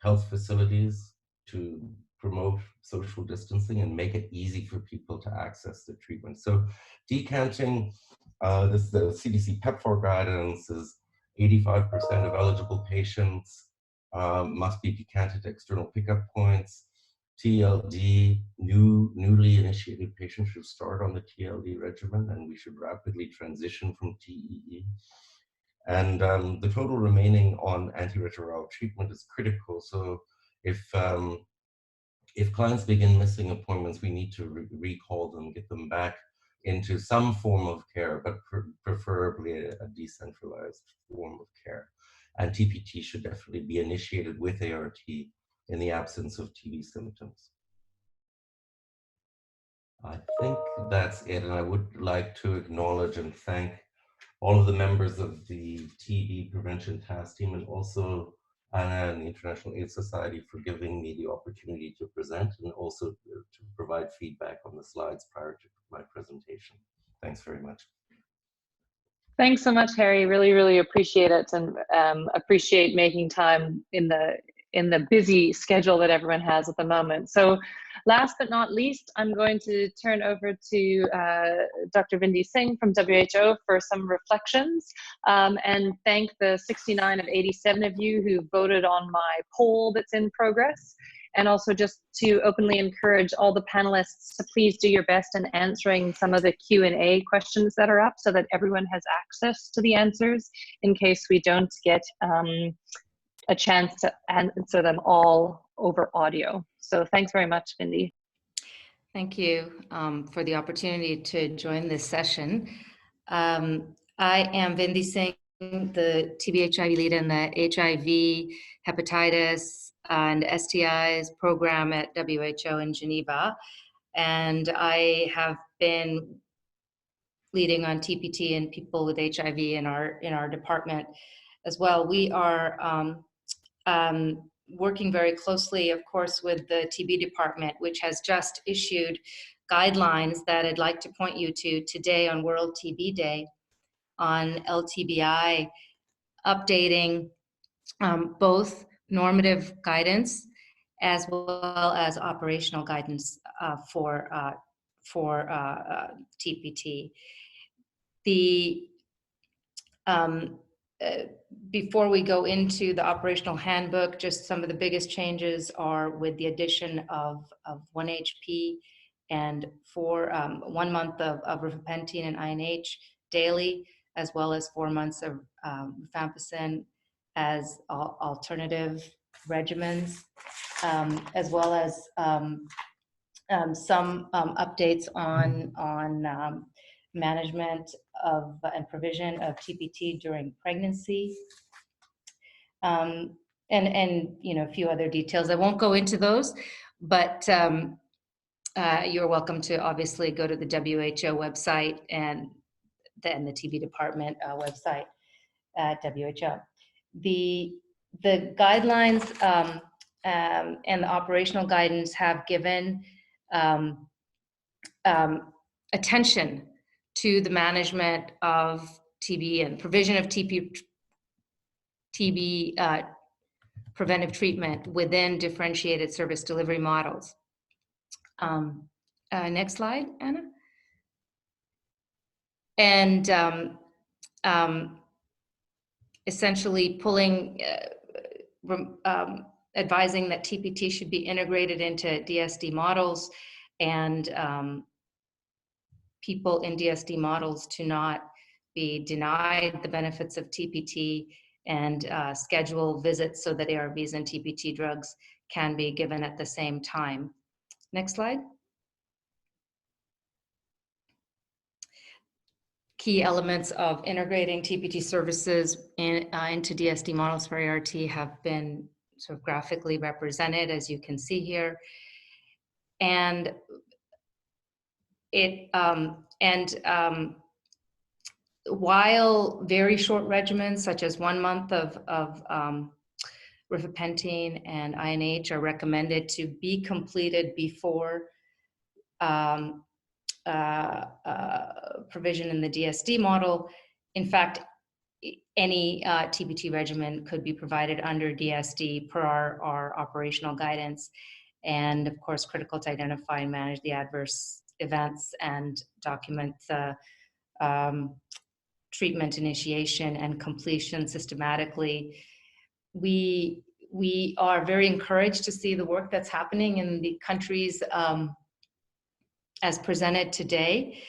health facilities, to promote social distancing and make it easy for people to access the treatment. So decanting, the CDC PEPFAR guidance is 85% of eligible patients must be decanted to external pickup points. TLD, newly initiated patients should start on the TLD regimen, and we should rapidly transition from TEE. And the total remaining on antiretroviral treatment is critical. So if clients begin missing appointments, we need to recall them, get them back into some form of care, but preferably a decentralized form of care. And TPT should definitely be initiated with ART in the absence of TB symptoms. I think that's it, and I would like to acknowledge and thank all of the members of the TB Prevention Task Team, and also Anna and the International AIDS Society for giving me the opportunity to present, and also to provide feedback on the slides prior to my presentation. Thanks very much. Thanks so much, Harry. Really, really appreciate it, and appreciate making time in the busy schedule that everyone has at the moment. So last but not least, I'm going to turn over to Dr. Vindi Singh from WHO for some reflections, and thank the 69 of 87 of you who voted on my poll that's in progress. and also just to openly encourage all the panelists to please do your best in answering some of the Q&A questions that are up so that everyone has access to the answers in case we don't get a chance to answer them all over audio. So thanks very much, Bindi. Thank you for the opportunity to join this session. I am Bindi Singh, the TB/HIV lead in the HIV, hepatitis, and STIs program at WHO in Geneva. And I have been leading on TPT and people with HIV in our department as well. We are working very closely, of course, with the TB department, which has just issued guidelines that I'd like to point you to today on World TB Day on LTBI, updating both normative guidance as well as operational guidance for TPT. Before we go into the operational handbook, just some of the biggest changes are with the addition of 1 HP and 1 month of rifapentine and INH daily, as well as 4 months of rifampicin as alternative regimens, as well as some updates on management of and provision of TPT during pregnancy, and you know, a few other details. I won't go into those, but you're welcome to obviously go to the WHO website and the TB department website at WHO. The guidelines and the operational guidance have given attention to the management of TB and provision of TB preventive treatment within differentiated service delivery models. Next slide, Anna. And essentially pulling, advising that TPT should be integrated into DSD models, and people in DSD models to not be denied the benefits of TPT, and schedule visits so that ARVs and TPT drugs can be given at the same time. Next slide. Key elements of integrating TPT services into DSD models for ART have been sort of graphically represented, as you can see here. And while very short regimens, such as 1 month of rifapentine and INH, are recommended to be completed before provision in the DSD model, in fact, any TPT regimen could be provided under DSD per our operational guidance. And of course, critical to identify and manage the adverse events and document the treatment initiation and completion systematically. We are very encouraged to see the work that's happening in the countries as presented today,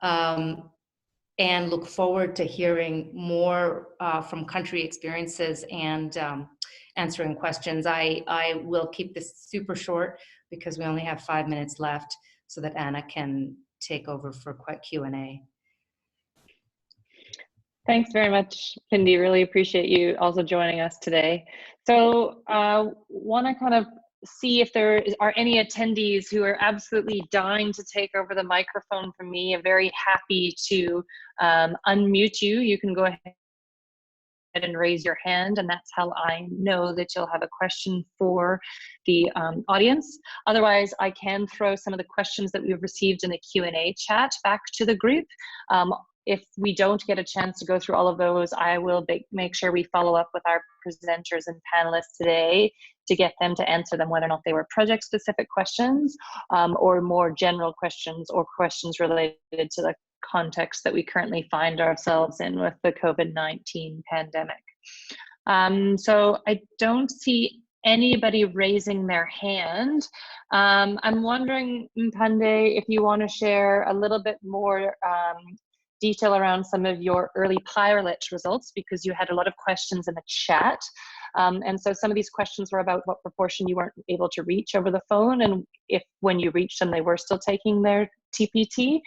and look forward to hearing more from country experiences and answering questions. I will keep this super short because we only have 5 minutes left so that Anna can take over for quick Q&A. Thanks very much, Bindi. Really appreciate you also joining us today. So want to kind of see if there are any attendees who are absolutely dying to take over the microphone from me. I'm very happy to unmute you. You can go ahead and raise your hand, and that's how I know that you'll have a question for the audience. Otherwise, I can throw some of the questions that we've received in the Q&A chat back to the group. If we don't get a chance to go through all of those, I will make sure we follow up with our presenters and panelists today to get them to answer them, whether or not they were project-specific questions or more general questions or questions related to the context that we currently find ourselves in with the COVID-19 pandemic. So I don't see anybody raising their hand. I'm wondering, Mpande, if you want to share a little bit more detail around some of your early pilot results, because you had a lot of questions in the chat. And so some of these questions were about what proportion you weren't able to reach over the phone, and if when you reached them, they were still taking their TPT.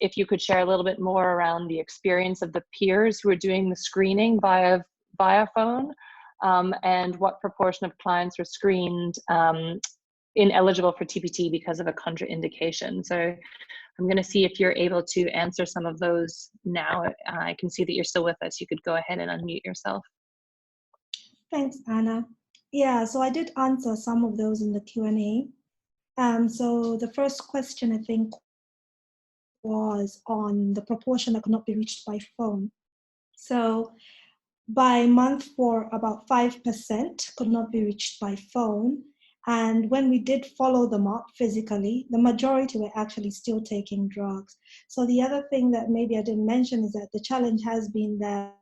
If you could share a little bit more around the experience of the peers who are doing the screening via phone, and what proportion of clients were screened ineligible for TPT because of a contraindication. So I'm going to see if you're able to answer some of those now. I can see that you're still with us. You could go ahead and unmute yourself. Thanks, Anna. Yeah, so I did answer some of those in the Q&A. So the first question, I think, was on the proportion that could not be reached by phone. So by month 4, about 5% could not be reached by phone. And when we did follow them up physically, the majority were actually still taking drugs. So the other thing that maybe I didn't mention is that the challenge has been that,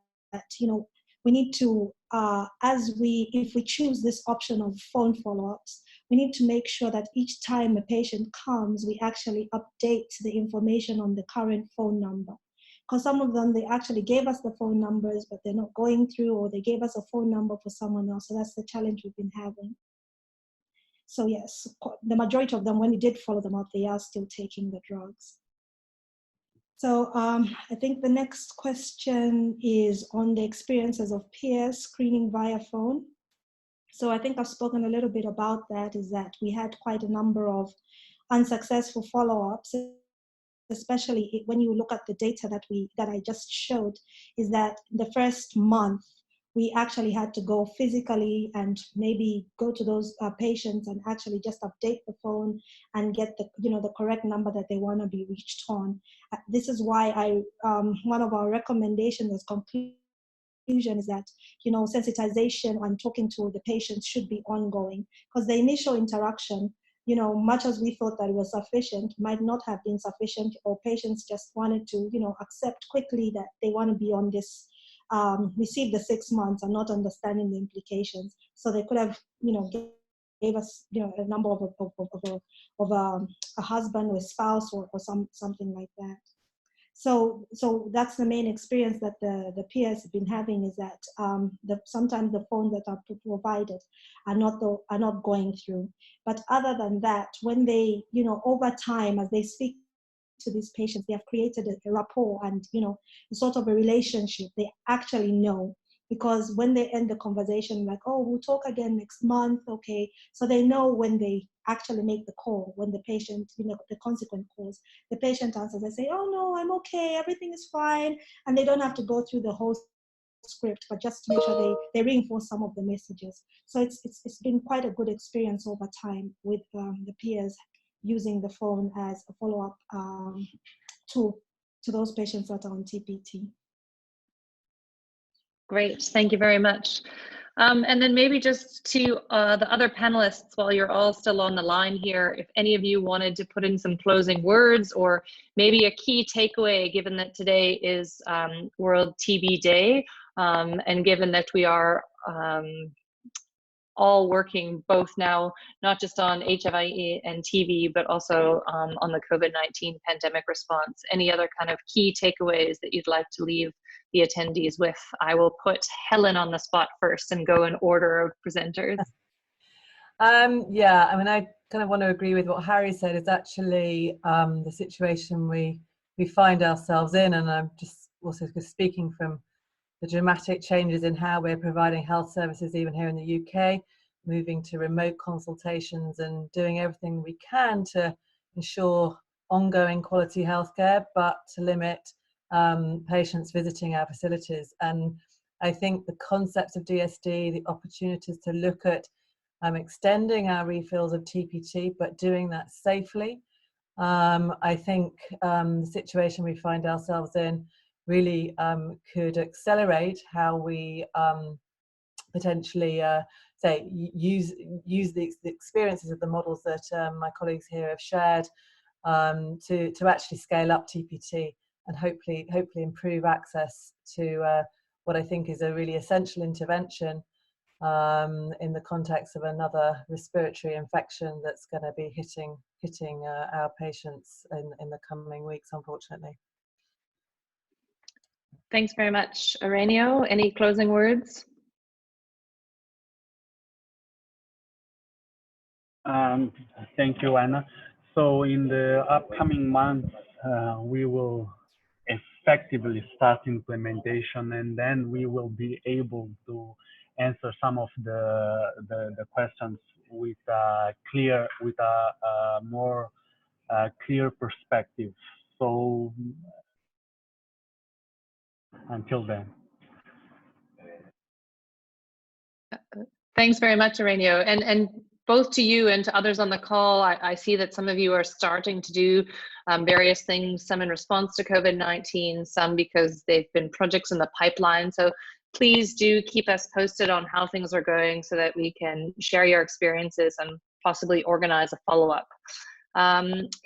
you know, we need to, if we choose this option of phone follow-ups, we need to make sure that each time a patient comes, we actually update the information on the current phone number. Because some of them, they actually gave us the phone numbers, but they're not going through, or they gave us a phone number for someone else. So that's the challenge we've been having. So yes, the majority of them, when we did follow them up, they are still taking the drugs. So I think the next question is on the experiences of peers screening via phone. So I think I've spoken a little bit about that, is that we had quite a number of unsuccessful follow-ups, especially when you look at the data that I just showed, is that the first month, we actually had to go physically and maybe go to those patients and actually just update the phone and get the, you know, the correct number that they want to be reached on. This is why one of our recommendations as conclusion is that, you know, sensitization and talking to the patients should be ongoing, because the initial interaction, you know, much as we thought that it was sufficient, might not have been sufficient, or patients just wanted to, you know, accept quickly that they want to be on this, receive the 6 months and not understanding the implications. So they could have, you know, gave us, you know, a number of a husband or a spouse or something like that. So that's the main experience that the peers have been having, is that sometimes the phones that are provided are not going through. But other than that, when they, you know, over time, as they speak to these patients, they have created a rapport and, you know, sort of a relationship. They actually know, because when they end the conversation, like, oh, we'll talk again next month, okay. So they know when they actually make the call, when the patient, you know, the consequent calls, the patient answers, they say, oh no, I'm okay, everything is fine. And they don't have to go through the whole script, but just to make sure they reinforce some of the messages. So it's been quite a good experience over time with the peers using the phone as a follow-up tool to those patients that are on TPT. Great, thank you very much. And then maybe just to the other panelists, while you're all still on the line here, if any of you wanted to put in some closing words, or maybe a key takeaway, given that today is World TB Day, and given that we are all working both now, not just on HIV and TB, but also on the COVID-19 pandemic response. Any other kind of key takeaways that you'd like to leave the attendees with? I will put Helen on the spot first and go in order of presenters. Yeah, I mean, I kind of want to agree with what Harry said. It's actually the situation we find ourselves in, and I'm just also speaking from the dramatic changes in how we're providing health services, even here in the UK, moving to remote consultations and doing everything we can to ensure ongoing quality healthcare, but to limit patients visiting our facilities. And I think the concepts of DSD, the opportunities to look at extending our refills of TPT, but doing that safely. I think the situation we find ourselves in really could accelerate how we potentially say use the experiences of the models that my colleagues here have shared to actually scale up TPT and hopefully improve access to what I think is a really essential intervention in the context of another respiratory infection that's going to be hitting our patients in the coming weeks, unfortunately. Thanks very much, Aurelio. Any closing words? Thank you, Anna. So in the upcoming months, we will effectively start implementation, and then we will be able to answer some of the questions with a more clear perspective. So until then. Thanks very much, Aurelio. And both to you and to others on the call, I see that some of you are starting to do various things, some in response to COVID-19, some because they've been projects in the pipeline. So please do keep us posted on how things are going so that we can share your experiences and possibly organize a follow-up.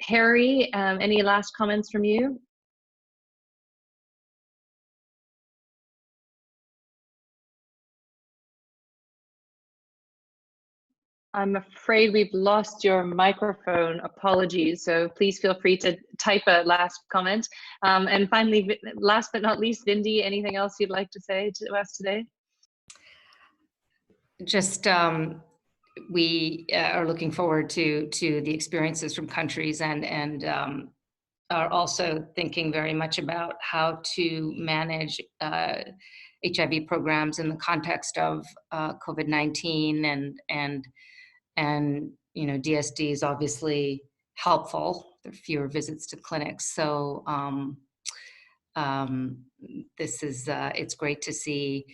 Harry, any last comments from you? I'm afraid we've lost your microphone. Apologies. So please feel free to type a last comment. And finally, last but not least, Vindi, anything else you'd like to say to us today? Just we are looking forward to the experiences from countries, and are also thinking very much about how to manage HIV programs in the context of COVID-19, and you know, DSD is obviously helpful. There are fewer visits to clinics, so this is it's great to see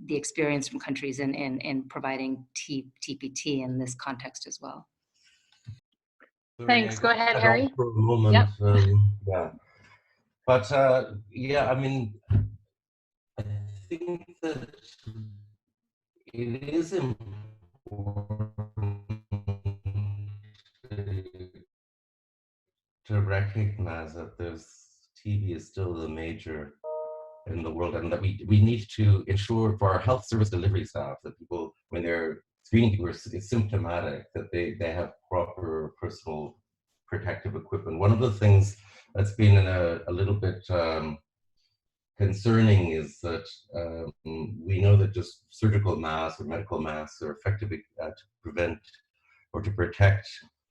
the experience from countries in providing TPT in this context as well. Thanks. Go ahead, Harry. For a moment, yep. Yeah, but yeah, I mean, I think that it is important to recognize that TB is still the major in the world, and that we need to ensure for our health service delivery staff that people, when they're screening people is symptomatic, that they have proper personal protective equipment. One of the things that's been a little bit concerning is that we know that just surgical masks or medical masks are effective to prevent or to protect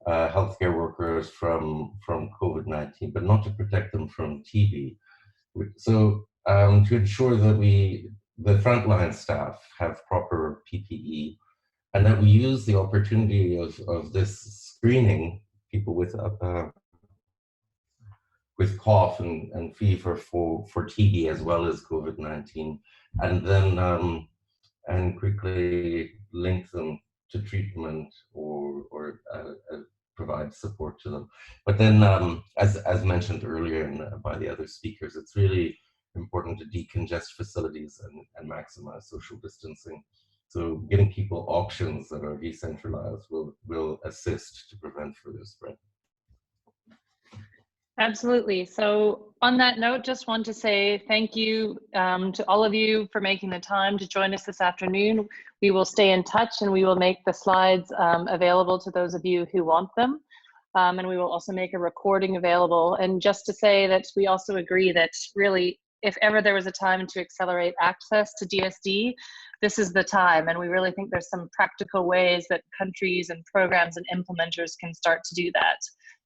healthcare workers from COVID-19, but not to protect them from TB. So to ensure that the frontline staff have proper PPE, and that we use the opportunity of this screening people with cough and fever for TB as well as COVID-19, and then and quickly link them to treatment or provide support to them. But then, as mentioned earlier by the other speakers, it's really important to decongest facilities and maximize social distancing. So getting people options that are decentralized will assist to prevent further spread. Absolutely. So on that note, just want to say thank you to all of you for making the time to join us this afternoon. We will stay in touch, and we will make the slides available to those of you who want them. And we will also make a recording available. And just to say that we also agree that really, if ever there was a time to accelerate access to DSD, this is the time. And we really think there's some practical ways that countries and programs and implementers can start to do that.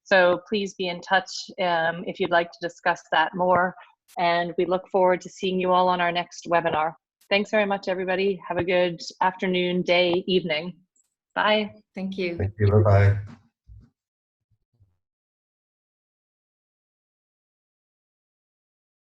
So please be in touch if you'd like to discuss that more. And we look forward to seeing you all on our next webinar. Thanks very much, everybody. Have a good afternoon, day, evening. Bye. Thank you. Thank you. Bye-bye.